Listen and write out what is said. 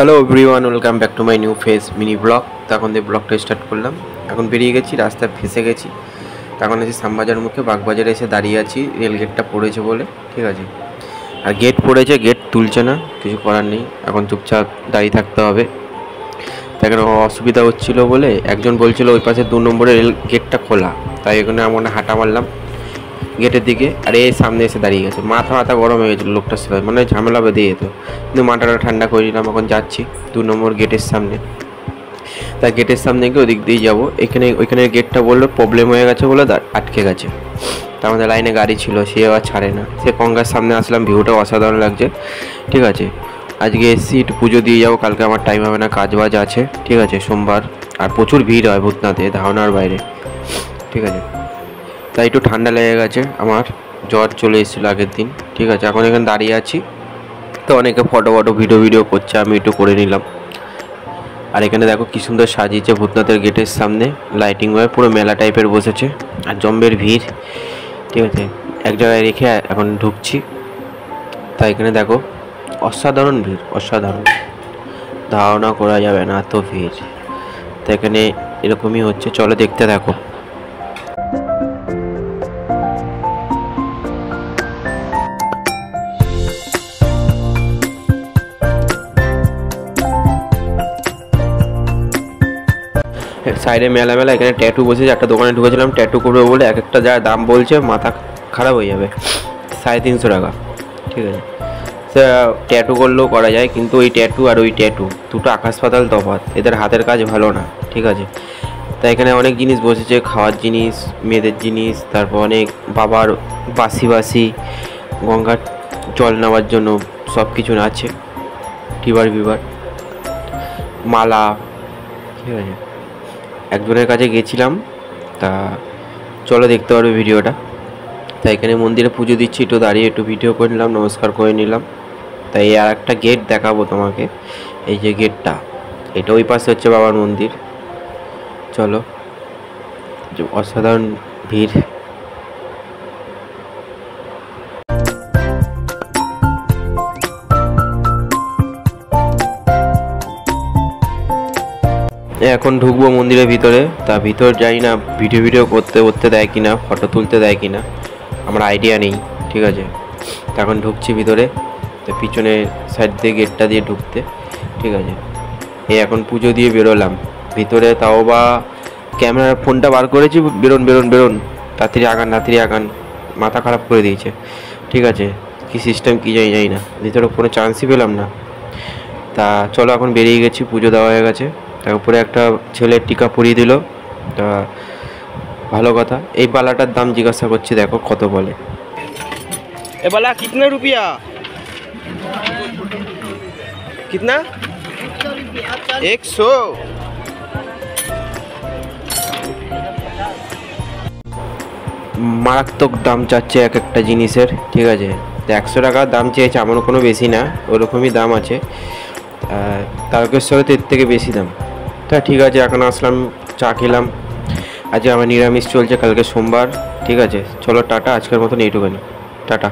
Hello everyone, welcome back to my new face mini blog. তো এখন দিয়ে ব্লগটা স্টার্ট করলাম। এখন বেরিয়ে গেছি, রাস্তায় ফেসে গেছি। তখন এসে শ্যামবাজার মুখে বাগবাজারে এসে দাঁড়িয়ে আছি, রেল গেটটা পড়েছে বলে। ঠিক আছে, আর গেট পড়েছে, গেট তুলছে না, কিছু করার নেই, এখন চুপচাপ দাঁড়িয়ে থাকতে হবে। তাই এখানে অসুবিধা হচ্ছিলো বলে একজন বলছিল ওই পাশে 2 নম্বরের রেল গেটটা খোলা, তাই এখানে এমন হাঁটা মারলাম গেটের দিকে। আর এই সামনে এসে দাঁড়িয়ে গেছে, মাথা গরম হয়ে গেছিলো লোকটার সাথে, মানে ঝামেলা বেঁধে যেত। কিন্তু মাথাটা ঠান্ডা করে নিলাম, এখন যাচ্ছি 2 নম্বর গেটের সামনে। তাই গেটের সামনে গিয়ে ওদিক দিয়ে যাবো। ওইখানের গেটটা বললো প্রবলেম হয়ে গেছে বলে আটকে গেছে। তা আমাদের লাইনে গাড়ি ছিল, সে আবার ছাড়ে না। সে গঙ্গার সামনে আসলাম, ভিউটাও অসাধারণ লাগছে। ঠিক আছে, আজকে এসছি, একটু পুজো দিয়ে যাবো, কালকে আমার টাইম হবে না, কাজ বাজ আছে। ঠিক আছে, সোমবার, আর প্রচুর ভিড় হয় ভূতনাথে, ধারণার বাইরে। ঠিক আছে, তাই একটু ঠান্ডা লেগে গেছে, আমার জ্বর চলে এসেছিলো আগের দিন। ঠিক আছে, এখন এখানে দাঁড়িয়ে আছি। তো অনেকে ফটো ভিডিও করছে, আমি একটু করে নিলাম। আর এখানে দেখো কি সুন্দর সাজিয়েছে ভূতনাথের গেটের সামনে, লাইটিং হয়ে পুরো মেলা টাইপের বসেছে, আর জম্বের ভিড়। ঠিক আছে, এক জায়গায় রেখে এখন ঢুকছি। তাই এখানে দেখো অসাধারণ ভিড়, অসাধারণ, ধারণা করা যাবে না এত ভিড়। তো এখানে এরকমই হচ্ছে, চলো দেখতে থাকো। সাইডে মেলা, এখানে ট্যাটু বসেছে। একটা দোকানে ঢুকেছিলাম ট্যাটু করবো বলে, এক একটা যা দাম বলছে মাথা খারাপ হয়ে যাবে। 350 টাকা। ঠিক আছে, ট্যাটু করলেও করা যায়, কিন্তু ওই ট্যাটু আর ওই ট্যাটু দুটো আকাশ পাতাল তফাৎ। এদের হাতের কাজ ভালো না। ঠিক আছে, তাই এখানে অনেক জিনিস বসেছে, খাওয়ার জিনিস, মেয়েদের জিনিস, তারপর অনেক বাবার বাসি গঙ্গার জল নেওয়ার জন্য সব কিছু আছে, টিবার মালা। ঠিক আছে, একজনের কাছে গেছিলাম, তা চলো দেখতে পারবে ভিডিওটা। তাই এখানে মন্দিরে পুজো দিচ্ছি, একটু দাঁড়িয়ে একটু ভিডিও করে নিলাম, নমস্কার করে নিলাম। তাই আর একটা গেট দেখাবো তোমাকে, এই যে গেটটা, এটা ওই পাশে হচ্ছে বাবার মন্দির। চলো, অসাধারণ ভিড়। এখন ঢুকবো মন্দিরের ভিতরে। তা ভিতর যাই না, ভিডিও করতে দেয় কিনা, ফটো তুলতে দেয় কিনা আমার আইডিয়া নেই। ঠিক আছে, তা এখন ঢুকছি ভিতরে। তো পিছনে সাইড দিয়ে গেটটা দিয়ে ঢুকতে। ঠিক আছে, এই এখন পুজো দিয়ে বেরোলাম ভিতরে, তাও বা ক্যামেরার ফোনটা বার করেছি, বেরোন তাড়াতাড়ি আগান, মাথা খারাপ করে দিয়েছে। ঠিক আছে, কি সিস্টেম কি জানি না, ভিতরে কোনো চান্সই পেলাম না। তা চলো এখন বেরিয়ে গেছি, পুজো দেওয়া হয়ে গেছে। তারপরে একটা ছেলের টিকা পরিয়ে দিল, তা ভালো কথা। এই বালাটার দাম জিজ্ঞাসা করছি, দেখো কত বলে। এ বালা কিতনা রুপিয়া? কিতনা? 100। মারাত্মক দাম চাচ্ছে এক একটা জিনিসের। ঠিক আছে, 100 টাকার দাম চেয়েছে, এমন কোনো বেশি না, ওরকমই দাম আছে। তারকেশ্বরে তো এর থেকে বেশি দাম। তা ঠিক আছে, এখন আসলাম, চা খেলাম। আজকে আমার নিরামিষ চলছে, কালকে সোমবার। ঠিক আছে, চলো টাটা, আজকের মতন এইটুখানি, টাটা।